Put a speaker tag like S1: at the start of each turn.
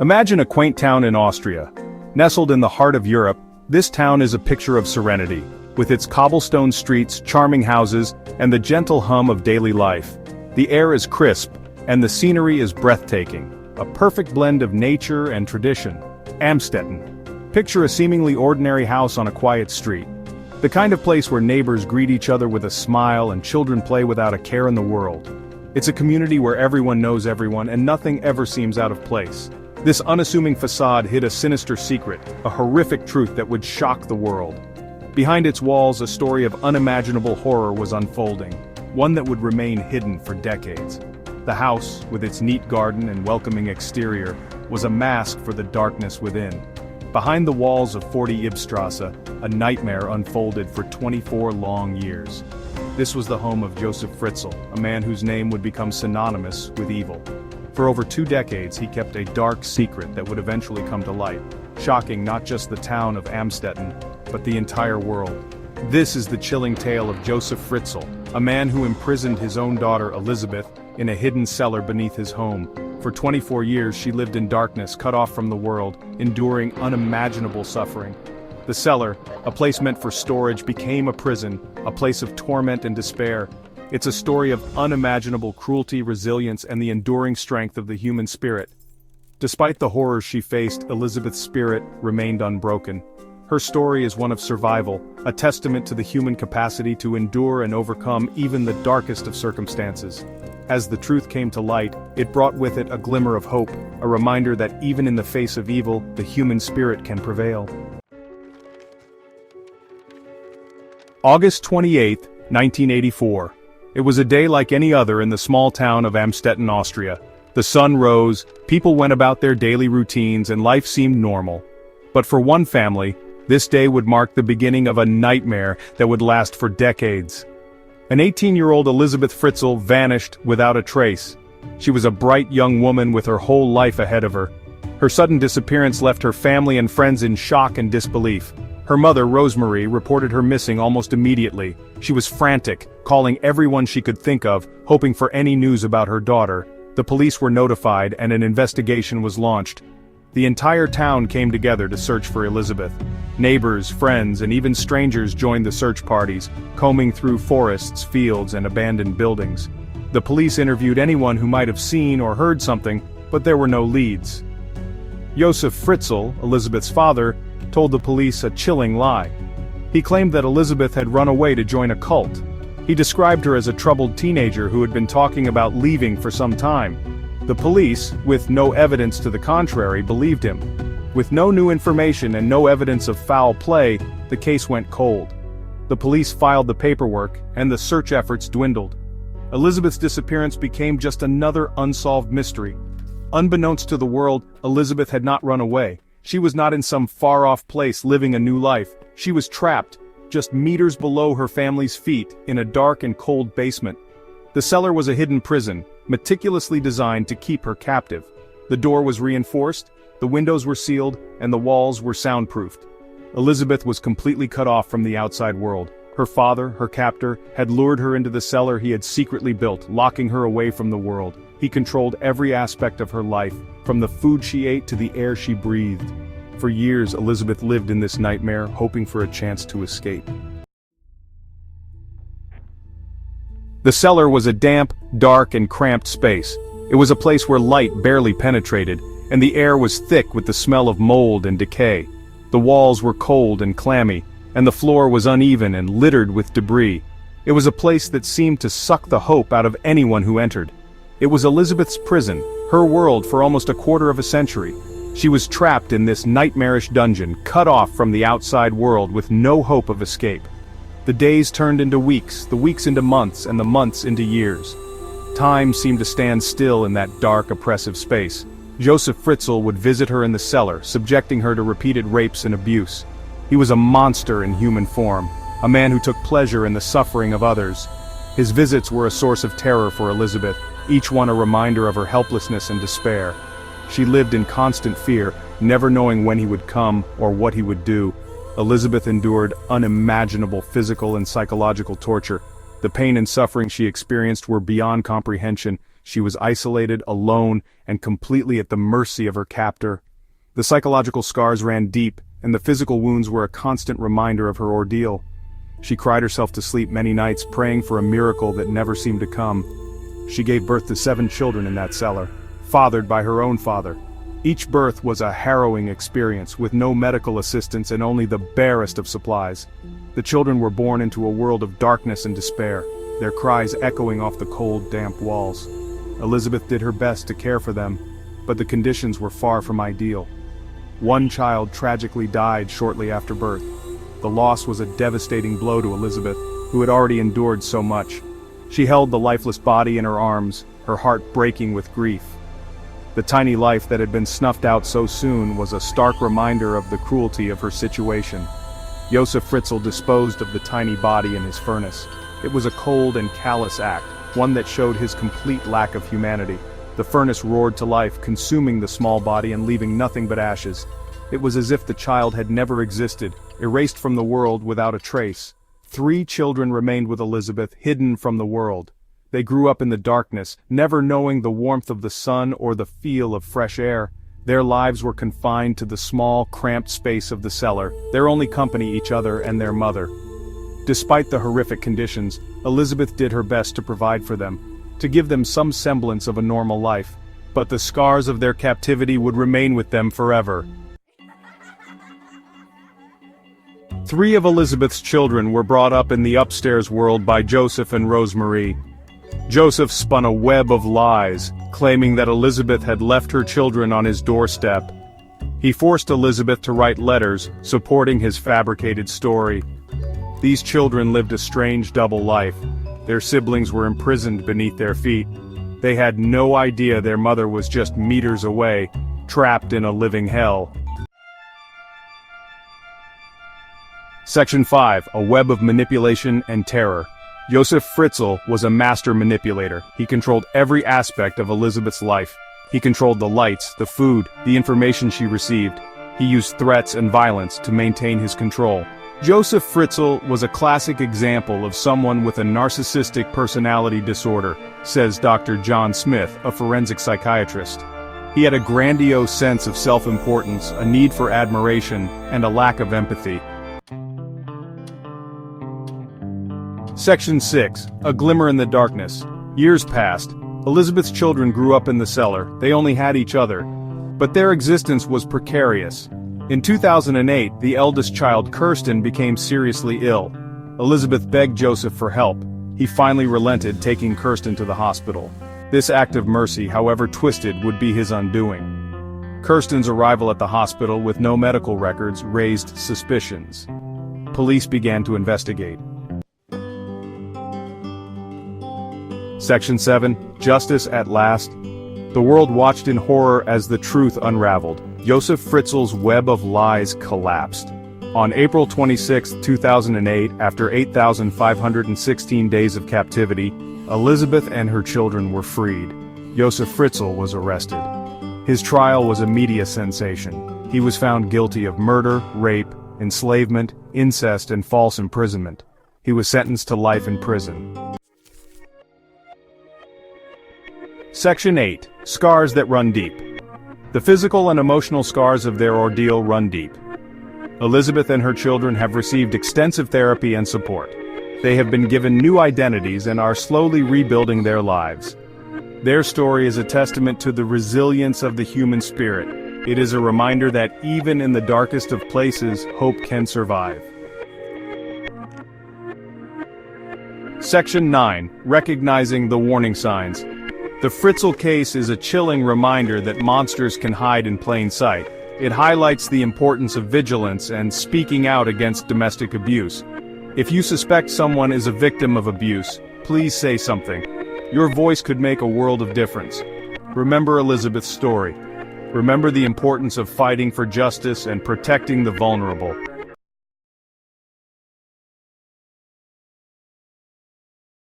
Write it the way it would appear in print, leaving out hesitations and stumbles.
S1: Imagine a quaint town in Austria. Nestled in the heart of Europe, this town is a picture of serenity, with its cobblestone streets, charming houses, and the gentle hum of daily life. The air is crisp, and the scenery is breathtaking, a perfect blend of nature and tradition. Amstetten. Picture a seemingly ordinary house on a quiet street. The kind of place where neighbors greet each other with a smile and children play without a care in the world. It's a community where everyone knows everyone and nothing ever seems out of place. This unassuming facade hid a sinister secret, a horrific truth that would shock the world. Behind its walls, a story of unimaginable horror was unfolding, one that would remain hidden for decades. The house, with its neat garden and welcoming exterior, was a mask for the darkness within. Behind the walls of 40 Ibstrasse, a nightmare unfolded for 24 long years. This was the home of Josef Fritzl, a man whose name would become synonymous with evil. For over 2 decades he kept a dark secret that would eventually come to light, shocking not just the town of Amstetten, but the entire world. This is the chilling tale of Josef Fritzl, a man who imprisoned his own daughter Elisabeth in a hidden cellar beneath his home. For 24 years she lived in darkness, cut off from the world, enduring unimaginable suffering. The cellar, a place meant for storage, became a prison, a place of torment and despair. It's a story of unimaginable cruelty, resilience, and the enduring strength of the human spirit. Despite the horrors she faced, Elisabeth's spirit remained unbroken. Her story is one of survival, a testament to the human capacity to endure and overcome even the darkest of circumstances. As the truth came to light, it brought with it a glimmer of hope, a reminder that even in the face of evil, the human spirit can prevail. August 28, 1984. It was a day like any other in the small town of Amstetten, Austria. The sun rose, people went about their daily routines, and life seemed normal. But for one family, this day would mark the beginning of a nightmare that would last for decades. An 18-year-old Elisabeth Fritzl vanished without a trace. She was a bright young woman with her whole life ahead of her. Her sudden disappearance left her family and friends in shock and disbelief. Her mother, Rosemarie, reported her missing almost immediately. She was frantic, calling everyone she could think of, hoping for any news about her daughter. The police were notified and an investigation was launched. The entire town came together to search for Elisabeth. Neighbors, friends, and even strangers joined the search parties, combing through forests, fields, and abandoned buildings. The police interviewed anyone who might have seen or heard something, but there were no leads. Josef Fritzl, Elisabeth's father, told the police a chilling lie. He claimed that Elisabeth had run away to join a cult. He described her as a troubled teenager who had been talking about leaving for some time. The police, with no evidence to the contrary, believed him. With no new information and no evidence of foul play, the case went cold. The police filed the paperwork, and the search efforts dwindled. Elisabeth's disappearance became just another unsolved mystery. Unbeknownst to the world, Elisabeth had not run away. She was not in some far-off place living a new life. She was trapped, just meters below her family's feet, in a dark and cold basement. The cellar was a hidden prison, meticulously designed to keep her captive. The door was reinforced, the windows were sealed, and the walls were soundproofed. Elisabeth was completely cut off from the outside world. Her father, her captor, had lured her into the cellar he had secretly built, locking her away from the world. He controlled every aspect of her life, from the food she ate to the air she breathed. For years, Elisabeth lived in this nightmare, hoping for a chance to escape. The cellar was a damp, dark, and cramped space. It was a place where light barely penetrated, and the air was thick with the smell of mold and decay. The walls were cold and clammy, and the floor was uneven and littered with debris. It was a place that seemed to suck the hope out of anyone who entered. It was Elisabeth's prison, her world for almost a quarter of a century. She was trapped in this nightmarish dungeon, cut off from the outside world with no hope of escape. The days turned into weeks, the weeks into months, and the months into years. Time seemed to stand still in that dark, oppressive space. Josef Fritzl would visit her in the cellar, subjecting her to repeated rapes and abuse. He was a monster in human form, a man who took pleasure in the suffering of others. His visits were a source of terror for Elisabeth, each one a reminder of her helplessness and despair. She lived in constant fear, never knowing when he would come or what he would do. Elisabeth endured unimaginable physical and psychological torture. The pain and suffering she experienced were beyond comprehension. She was isolated, alone, and completely at the mercy of her captor. The psychological scars ran deep, and the physical wounds were a constant reminder of her ordeal. She cried herself to sleep many nights, praying for a miracle that never seemed to come. She gave birth to 7 children in that cellar, fathered by her own father. Each birth was a harrowing experience, with no medical assistance and only the barest of supplies. The children were born into a world of darkness and despair, their cries echoing off the cold, damp walls. Elisabeth did her best to care for them, but the conditions were far from ideal. One child tragically died shortly after birth. The loss was a devastating blow to Elisabeth, who had already endured so much. She held the lifeless body in her arms, her heart breaking with grief. The tiny life that had been snuffed out so soon was a stark reminder of the cruelty of her situation. Josef Fritzl disposed of the tiny body in his furnace. It was a cold and callous act, one that showed his complete lack of humanity. The furnace roared to life, consuming the small body and leaving nothing but ashes. It was as if the child had never existed, erased from the world without a trace. 3 children remained with Elisabeth, hidden from the world. They grew up in the darkness, never knowing the warmth of the sun or the feel of fresh air. Their lives were confined to the small, cramped space of the cellar, their only company each other and their mother. Despite the horrific conditions, Elisabeth did her best to provide for them, to give them some semblance of a normal life. But the scars of their captivity would remain with them forever. 3 of Elisabeth's children were brought up in the upstairs world by Joseph and Rosemarie. Joseph spun a web of lies, claiming that Elisabeth had left her children on his doorstep. He forced Elisabeth to write letters, supporting his fabricated story. These children lived a strange double life. Their siblings were imprisoned beneath their feet. They had no idea their mother was just meters away, trapped in a living hell. Section 5. A web of manipulation and terror. Josef Fritzl was a master manipulator. He controlled every aspect of Elisabeth's life. He controlled the lights, the food, the information she received. He used threats and violence to maintain his control. Josef Fritzl was a classic example of someone with a narcissistic personality disorder, says Dr. John Smith, a forensic psychiatrist. He had a grandiose sense of self-importance, a need for admiration, and a lack of empathy. Section 6. A glimmer in the darkness. Years passed. Elisabeth's children grew up in the cellar. They only had each other. But their existence was precarious. In 2008, the eldest child, Kirsten, became seriously ill. Elisabeth begged Joseph for help. He finally relented, taking Kirsten to the hospital. This act of mercy, however twisted, would be his undoing. Kirsten's arrival at the hospital with no medical records raised suspicions. Police began to investigate. Section 7. Justice at last. The world watched in horror as the truth unraveled. Josef Fritzl's web of lies collapsed. On April 26, 2008, after 8,516 days of captivity, Elisabeth and her children were freed. Josef Fritzl was arrested. His trial was a media sensation. He was found guilty of murder, rape, enslavement, incest, and false imprisonment. He was sentenced to life in prison. Section 8. Scars that run deep. The physical and emotional scars of their ordeal run deep. Elisabeth and her children have received extensive therapy and support. They have been given new identities and are slowly rebuilding their lives. Their story is a testament to the resilience of the human spirit. It is a reminder that even in the darkest of places, hope can survive. Section 9. Recognizing the warning signs. The Fritzl case is a chilling reminder that monsters can hide in plain sight. It highlights the importance of vigilance and speaking out against domestic abuse. If you suspect someone is a victim of abuse, please say something. Your voice could make a world of difference. Remember Elisabeth's story. Remember the importance of fighting for justice and protecting the vulnerable.